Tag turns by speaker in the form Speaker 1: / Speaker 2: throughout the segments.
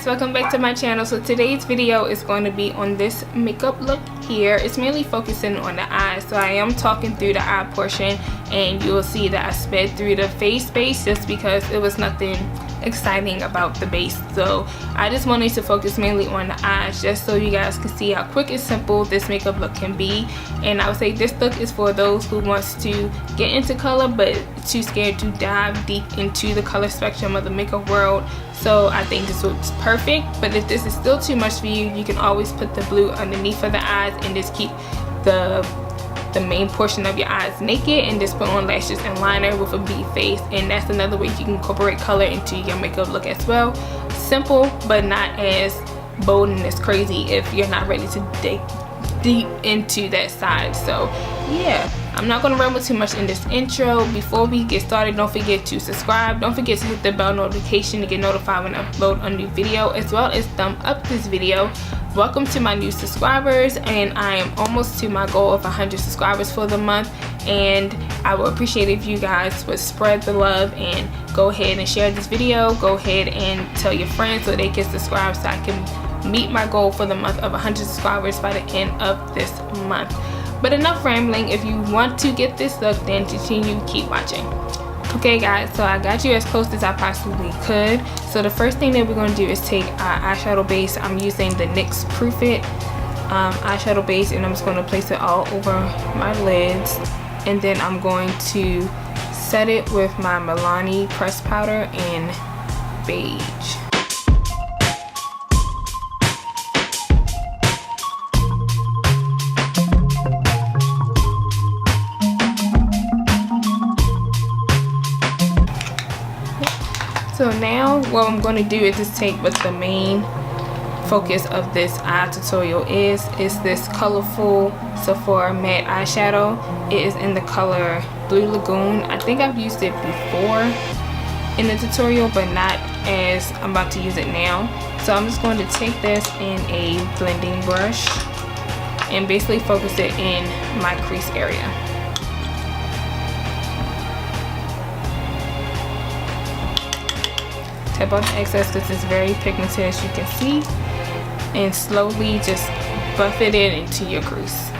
Speaker 1: guys, welcome back to my channel. So today's video is going to be on this makeup look here. It's mainly focusing on the eyes, so I am talking through the eye portion, and you will see that I sped through the face base just because it was nothing exciting about the base. So I just wanted to focus mainly on the eyes just so you guys can see how quick and simple this makeup look can be. And I would say this look is for those who wants to get into color but too scared to dive deep into the color spectrum of the makeup world. So I think this looks perfect, but if this is still too much for you, you can always put the blue underneath for the eyes and just keep the main portion of your eyes naked and just put on lashes and liner with a bead face. And that's another way you can incorporate color into your makeup look as well. Simple, but not as bold and as crazy if you're not ready to dig deep into that side. So yeah, I'm not going to ramble too much in this intro. Before we get started, don't forget to subscribe. Don't forget to hit the bell notification to get notified when I upload a new video, as well as thumb up this video. Welcome to my new subscribers, and I am almost to my goal of 100 subscribers for the month, and I would appreciate if you guys would spread the love and go ahead and share this video. Go ahead and tell your friends so they can subscribe so I can meet my goal for the month of 100 subscribers by the end of this month. But enough rambling. If you want to get this look, then continue, keep watching. Okay guys, so I got you as close as I possibly could. So the first thing that we're going to do is take our eyeshadow base. I'm using the NYX Proof It eyeshadow base, and I'm just going to place it all over my lids, and then I'm going to set it with my Milani pressed powder in beige. So now what I'm going to do is just take what the main focus of this eye tutorial is this colorful Sephora matte eyeshadow. It is in the color Blue Lagoon. I think I've used it before in the tutorial, but not as I'm about to use it now. So I'm just going to take this in a blending brush and basically focus it in my crease area. Tap out the excess because it's very pigmented, as you can see, and slowly just buff it into your crease.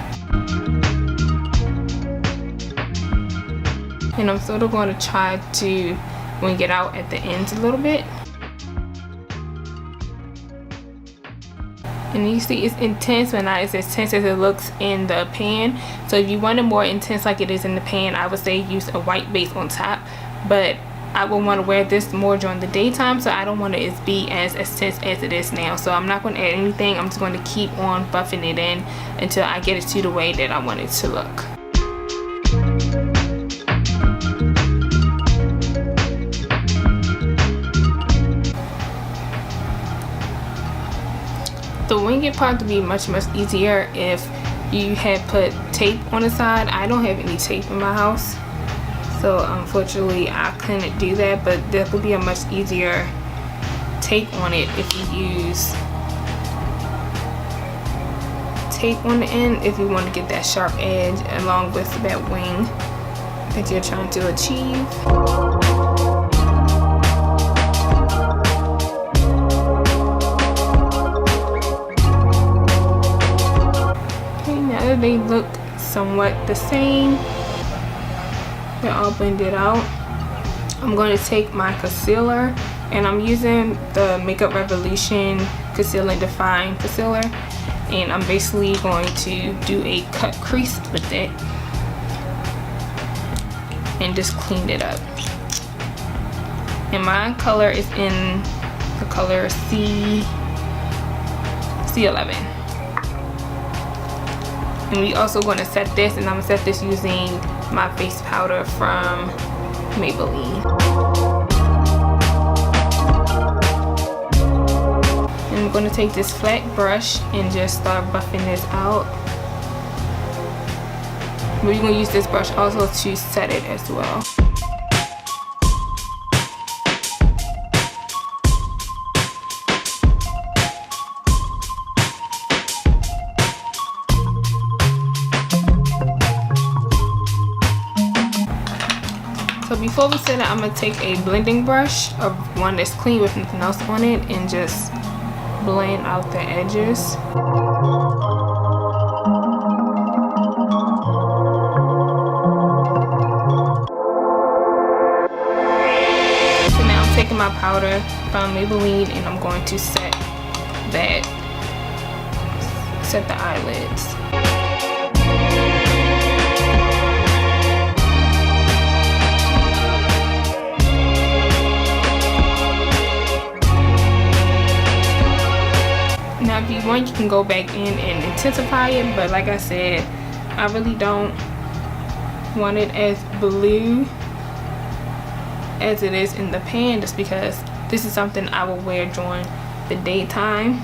Speaker 1: And I'm sort of going to try to wing it out at the ends a little bit. And you see it's intense, but not as intense as it looks in the pan. So if you want it more intense like it is in the pan, I would say use a white base on top. But I will want to wear this more during the daytime, so I don't want it to be as intense as it is now. So I'm not going to add anything. I'm just going to keep on buffing it in until I get it to the way that I want it to look. The winged part to be much easier if you had put tape on the side. I don't have any tape in my house, so unfortunately I couldn't do that, but there would be a much easier take on it if you use tape on the end, if you want to get that sharp edge along with that wing that you're trying to achieve. Okay, now that they look somewhat the same, they're all blended out, I'm going to take my concealer, and I'm using the Makeup Revolution Conceal and Define concealer, and I'm basically going to do a cut crease with it and just clean it up. And my color is in the color C11. And we also going to set this, and I'm going to set this using my face powder from Maybelline. And I'm going to take this flat brush and just start buffing this out. We're going to use this brush also to set it as well. So before we set it, I'm going to take a blending brush, or one that's clean with nothing else on it, and just blend out the edges. So now I'm taking my powder from Maybelline and I'm going to set the eyelids. Now if you want, you can go back in and intensify it, but like I said, I really don't want it as blue as it is in the pan, just because this is something I will wear during the daytime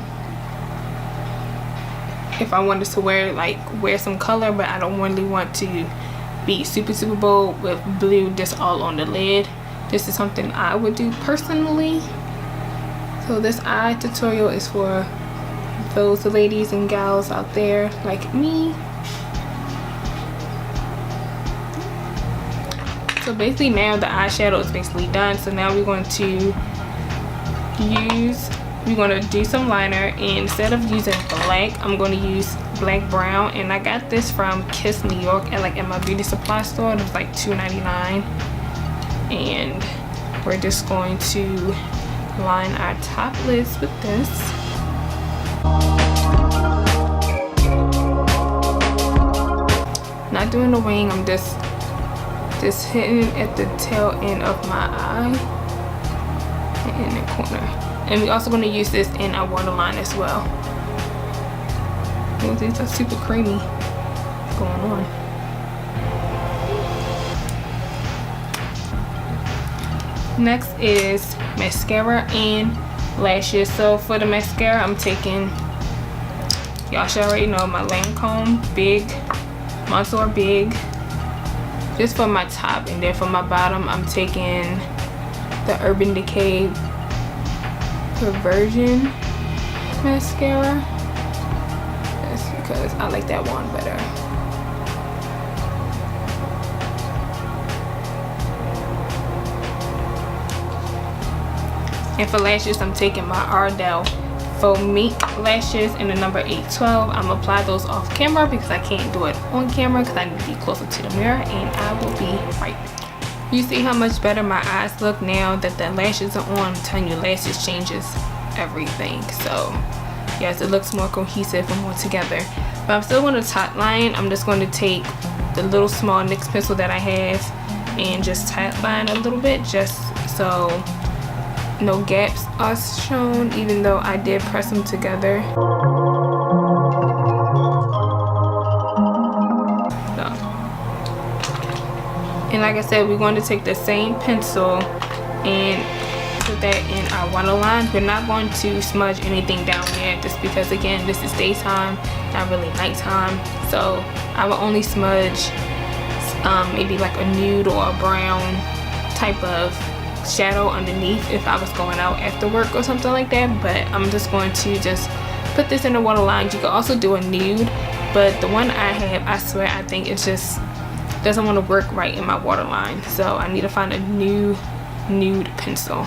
Speaker 1: if I wanted to wear some color, but I don't really want to be super bold with blue just all on the lid. This is something I would do personally. So this eye tutorial is for those ladies and gals out there like me. So basically now the eyeshadow is basically done. So now we're going to do some liner, and instead of using black, I'm going to use black brown, and I got this from Kiss New York at my beauty supply store. It was like $2.99, and we're just going to line our top lids with this. Not doing the wing, I'm just hitting it at the tail end of my eye and in the corner. And we're also going to use this in our waterline as well. Oh, these are super creamy. What's going on? Next is mascara and lashes. So for the mascara, I'm taking, y'all should already know, my Lancome Big, Monsour Big, just for my top, and then for my bottom, I'm taking the Urban Decay Perversion mascara. That's because I like that one better. And for lashes, I'm taking my Ardell Faux Mink lashes in the number 812. I'm gonna apply those off camera because I can't do it on camera because I need to be closer to the mirror, and I will be right back. You see how much better my eyes look now that the lashes are on. I'm telling you, lashes changes everything. So yes, it looks more cohesive and more together. But I'm still going to top line. I'm just going to take the little small NYX pencil that I have and just top line a little bit, just so no gaps are shown, even though I did press them together. And like I said, we're going to take the same pencil and put that in our waterline. We're not going to smudge anything down there, just because again, this is daytime, not really nighttime. So I will only smudge maybe like a nude or a brown type of shadow underneath if I was going out after work or something like that. But I'm just going to just put this in the waterline. You can also do a nude, but the one I have, I swear, I think it's just doesn't want to work right in my waterline, so I need to find a new nude pencil.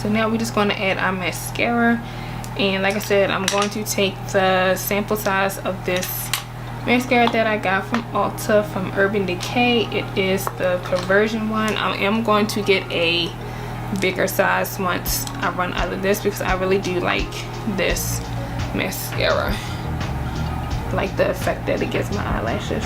Speaker 1: So now we're just going to add our mascara, and like I said, I'm going to take the sample size of this mascara that I got from Ulta from Urban Decay. It is the Perversion one. I am going to get a bigger size once I run out of this, because I really do like this mascara. I like the effect that it gives my eyelashes.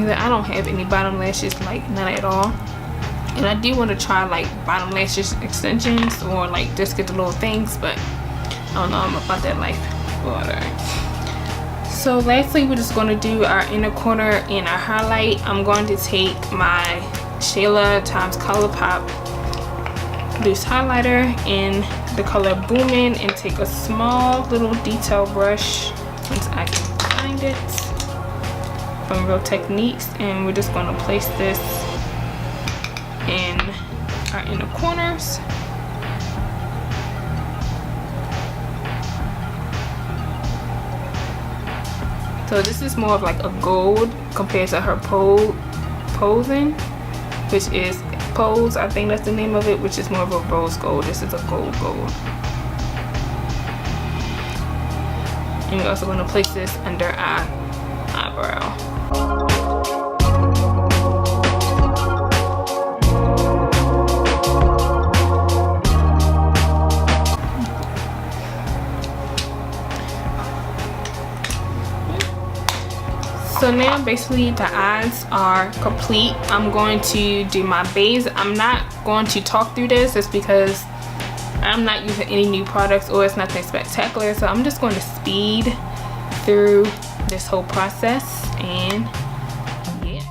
Speaker 1: I don't have any bottom lashes, like none at all, and I do want to try like bottom lashes extensions or like just get the little things, but I don't know, I'm about that life. So lastly, we're just going to do our inner corner and our highlight. I'm going to take my Shayla times Colourpop loose highlighter in the color Boomin and take a small little detail brush, once I can find it, from Real Techniques, and we're just going to place this in our inner corners. So this is more of like a gold compared to her posing, which is Pose, I think that's the name of it, which is more of a rose gold. This is a gold. And we're also going to place this under our eyebrow. So now basically the eyes are complete. I'm going to do my base. I'm not going to talk through this just because I'm not using any new products or it's nothing spectacular. So I'm just going to speed through this whole process and yeah.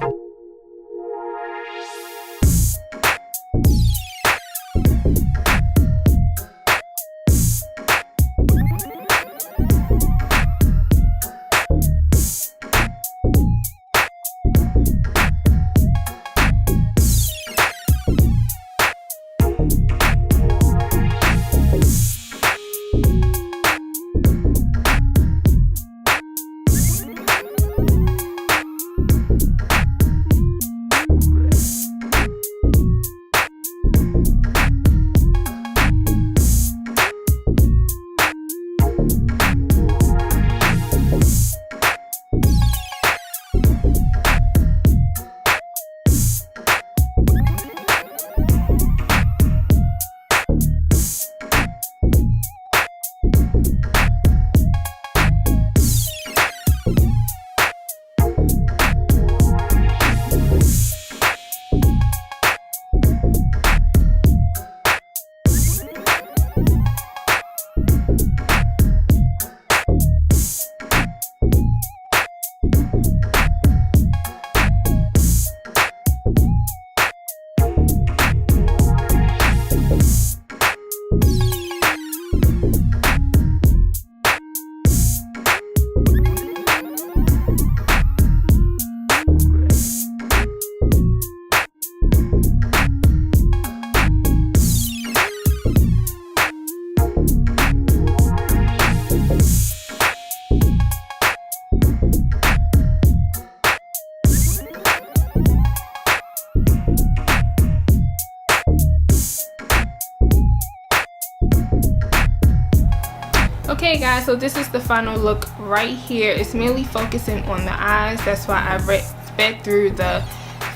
Speaker 1: Okay guys, so this is the final look right here. It's mainly focusing on the eyes. That's why I sped through the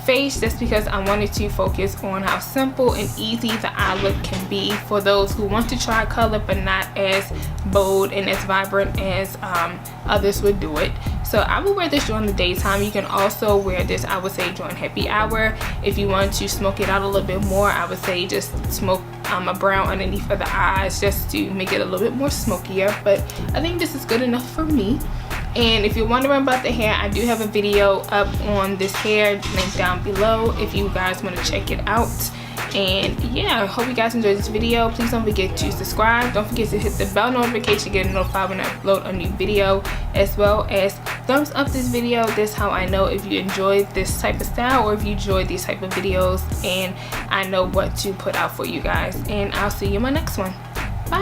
Speaker 1: face, just because I wanted to focus on how simple and easy the eye look can be for those who want to try color but not as bold and as vibrant as others would do it. So I will wear this during the daytime. You can also wear this, I would say, during happy hour. If you want to smoke it out a little bit more, I would say just smoke a brown underneath of the eyes just to make it a little bit more smokier. But I think this is good enough for me. And if you're wondering about the hair, I do have a video up on this hair, link down below if you guys want to check it out. And yeah, I hope you guys enjoyed this video. Please don't forget to subscribe. Don't forget to hit the bell notification to get notified when I upload a new video, as well as thumbs up this video. This is how I know if you enjoyed this type of style or if you enjoyed these type of videos, and I know what to put out for you guys. And I'll see you in my next one. Bye.